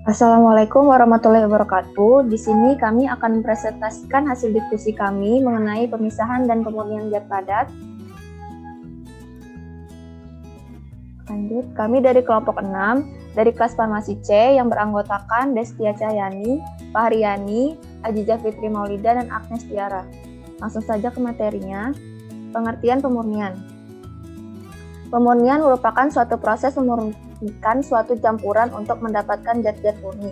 Assalamualaikum warahmatullahi wabarakatuh. Di sini kami akan mempresentasikan hasil diskusi kami mengenai pemisahan dan pemurnian zat padat. Lanjut, kami dari kelompok 6, dari kelas farmasi C yang beranggotakan Destia Cahyani, Fahriani, Ajijah Fitri Maulida, dan Agnes Tiara. Langsung saja ke materinya. Pengertian pemurnian. Pemurnian merupakan suatu proses memurnikan suatu campuran untuk mendapatkan zat-zat murni.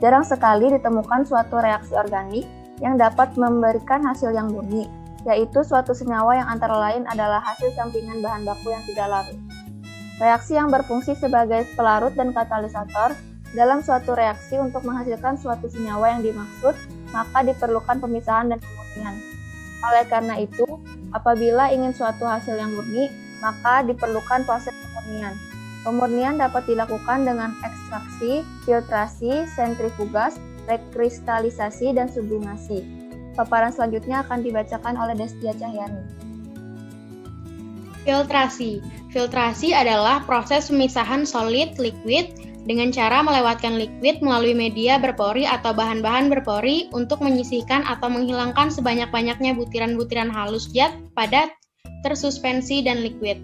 Jarang sekali ditemukan suatu reaksi organik yang dapat memberikan hasil yang murni, yaitu suatu senyawa yang antara lain adalah hasil sampingan bahan baku yang tidak larut. Reaksi yang berfungsi sebagai pelarut dan katalisator dalam suatu reaksi untuk menghasilkan suatu senyawa yang dimaksud, maka diperlukan pemisahan dan pemurnian. Oleh karena itu, apabila ingin suatu hasil yang murni, maka diperlukan proses pemurnian. Pemurnian dapat dilakukan dengan ekstraksi, filtrasi, sentrifugas, rekristalisasi, dan sublimasi. Paparan selanjutnya akan dibacakan oleh Destia Cahyani. Filtrasi. Filtrasi adalah proses pemisahan solid liquid dengan cara melewatkan liquid melalui media berpori atau bahan-bahan berpori untuk menyisihkan atau menghilangkan sebanyak-banyaknya butiran-butiran halus zat padat, tersuspensi, dan liquid.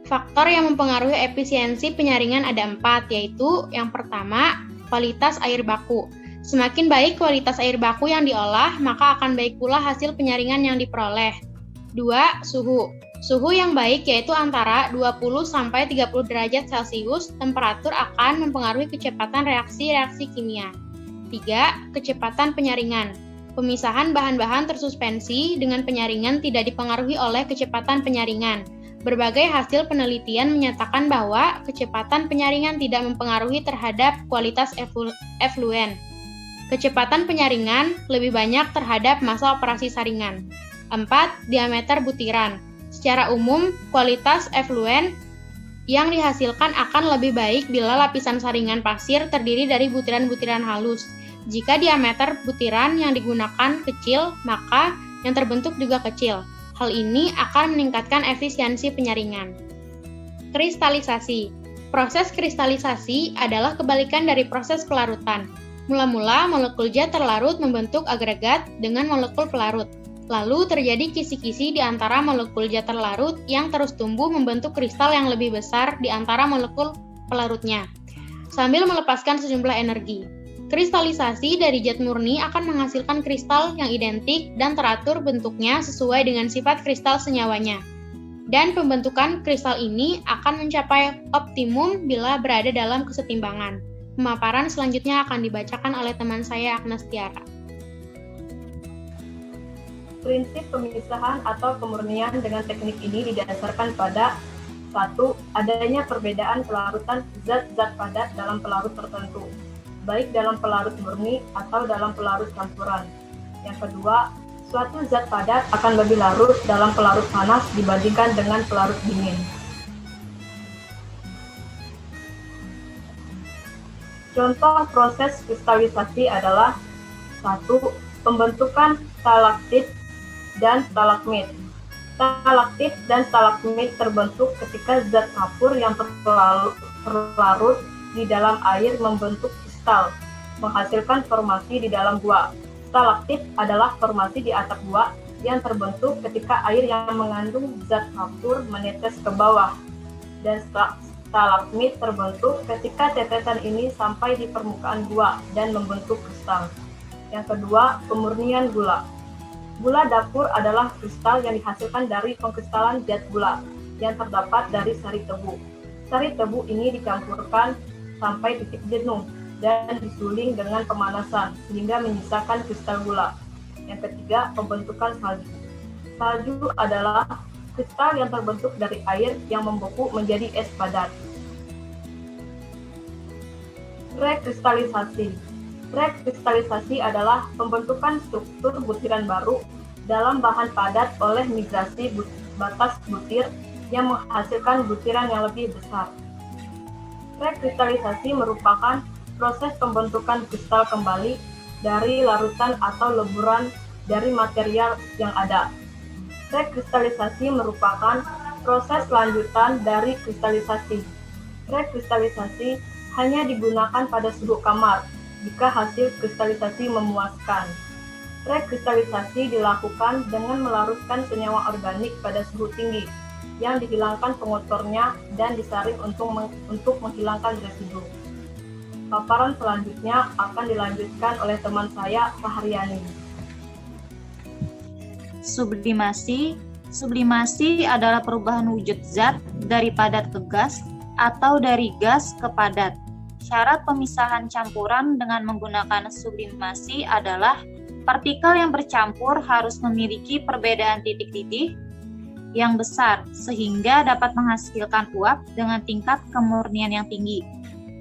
Faktor yang mempengaruhi efisiensi penyaringan ada 4, yaitu yang pertama, kualitas air baku. Semakin baik kualitas air baku yang diolah, maka akan baik pula hasil penyaringan yang diperoleh. 2. Suhu. Suhu yang baik yaitu antara 20-30 derajat Celcius, temperatur akan mempengaruhi kecepatan reaksi-reaksi kimia. 3. Kecepatan penyaringan. Pemisahan bahan-bahan tersuspensi dengan penyaringan tidak dipengaruhi oleh kecepatan penyaringan. Berbagai hasil penelitian menyatakan bahwa kecepatan penyaringan tidak mempengaruhi terhadap kualitas efluen. Kecepatan penyaringan lebih banyak terhadap masa operasi saringan. 4. Diameter butiran. Secara umum, kualitas efluen yang dihasilkan akan lebih baik bila lapisan saringan pasir terdiri dari butiran-butiran halus. Jika diameter butiran yang digunakan kecil, maka yang terbentuk juga kecil. Hal ini akan meningkatkan efisiensi penyaringan. Kristalisasi. Proses kristalisasi adalah kebalikan dari proses pelarutan. Mula-mula molekul zat terlarut membentuk agregat dengan molekul pelarut. Lalu terjadi kisi-kisi di antara molekul zat terlarut yang terus tumbuh membentuk kristal yang lebih besar di antara molekul pelarutnya, sambil melepaskan sejumlah energi. Kristalisasi dari zat murni akan menghasilkan kristal yang identik dan teratur bentuknya sesuai dengan sifat kristal senyawanya. Dan pembentukan kristal ini akan mencapai optimum bila berada dalam kesetimbangan. Pemaparan selanjutnya akan dibacakan oleh teman saya Agnes Tiara. Prinsip pemisahan atau pemurnian dengan teknik ini didasarkan pada 1. Adanya perbedaan pelarutan zat-zat padat dalam pelarut tertentu, baik dalam pelarut murni atau dalam pelarut campuran. Yang kedua, suatu zat padat akan lebih larut dalam pelarut panas dibandingkan dengan pelarut dingin. Contoh proses kristalisasi adalah 1. Pembentukan stalaktit dan stalagmit. Stalaktit dan stalagmit terbentuk ketika zat kapur yang terlarut di dalam air membentuk kristal, menghasilkan formasi di dalam gua. Stalaktit adalah formasi di atap gua yang terbentuk ketika air yang mengandung zat kapur menetes ke bawah, dan stalagmit terbentuk ketika tetesan ini sampai di permukaan gua dan membentuk kristal. Yang kedua, pemurnian gula. Gula dapur adalah kristal yang dihasilkan dari pengkristalan zat gula yang terdapat dari sari tebu. Sari tebu ini dicampurkan sampai titik jenuh dan disuling dengan pemanasan sehingga menyisakan kristal gula. Yang ketiga, pembentukan salju. Salju adalah kristal yang terbentuk dari air yang membeku menjadi es padat. Rekristalisasi. Rekristalisasi adalah pembentukan struktur butiran baru dalam bahan padat oleh migrasi batas butir yang menghasilkan butiran yang lebih besar. Rekristalisasi merupakan proses pembentukan kristal kembali dari larutan atau leburan dari material yang ada. Rekristalisasi merupakan proses lanjutan dari kristalisasi. Rekristalisasi hanya digunakan pada suhu kamar jika hasil kristalisasi memuaskan. Rekristalisasi dilakukan dengan melarutkan senyawa organik pada suhu tinggi yang dihilangkan pengotornya dan disaring untuk menghilangkan residu. Paparan selanjutnya akan dilanjutkan oleh teman saya, Fahriani. Sublimasi. Sublimasi adalah perubahan wujud zat dari padat ke gas atau dari gas ke padat. Syarat pemisahan campuran dengan menggunakan sublimasi adalah partikel yang bercampur harus memiliki perbedaan titik-titik yang besar sehingga dapat menghasilkan uap dengan tingkat kemurnian yang tinggi.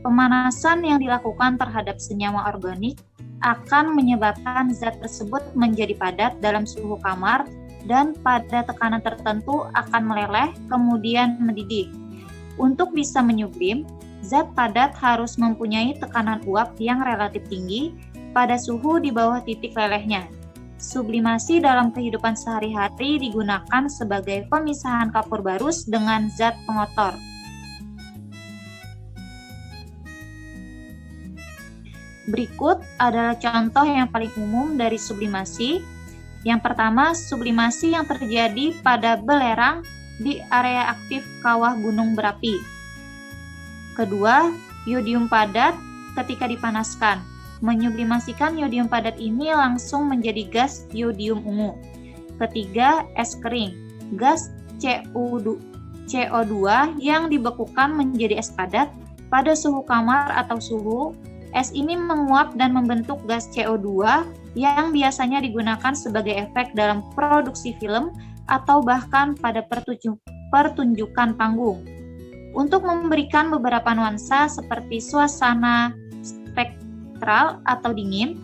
Pemanasan yang dilakukan terhadap senyawa organik akan menyebabkan zat tersebut menjadi padat dalam suhu kamar dan pada tekanan tertentu akan meleleh kemudian mendidih. Untuk bisa menyublim, zat padat harus mempunyai tekanan uap yang relatif tinggi pada suhu di bawah titik lelehnya. Sublimasi dalam kehidupan sehari-hari digunakan sebagai pemisahan kapur barus dengan zat pengotor. Berikut adalah contoh yang paling umum dari sublimasi. Yang pertama, sublimasi yang terjadi pada belerang di area aktif kawah gunung berapi. Kedua, yodium padat ketika dipanaskan. Menyublimasikan yodium padat ini langsung menjadi gas yodium ungu. Ketiga, es kering. Gas CO2 yang dibekukan menjadi es padat pada suhu kamar atau suhu. Es ini menguap dan membentuk gas CO2 yang biasanya digunakan sebagai efek dalam produksi film atau bahkan pada pertunjukan panggung. Untuk memberikan beberapa nuansa seperti suasana spektral atau dingin.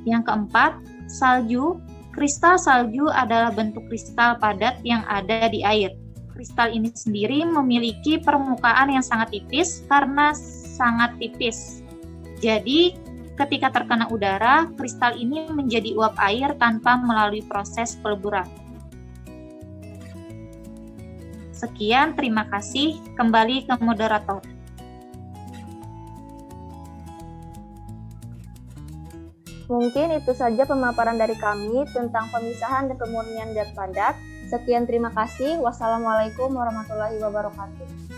Yang keempat, salju. Kristal salju adalah bentuk kristal padat yang ada di air. Kristal ini sendiri memiliki permukaan yang sangat tipis karena sangat tipis. Jadi, ketika terkena udara, kristal ini menjadi uap air tanpa melalui proses peleburan. Sekian, terima kasih. Kembali ke moderator. Mungkin itu saja pemaparan dari kami tentang pemisahan dan kemurnian zat padat. Sekian, terima kasih. Wassalamualaikum warahmatullahi wabarakatuh.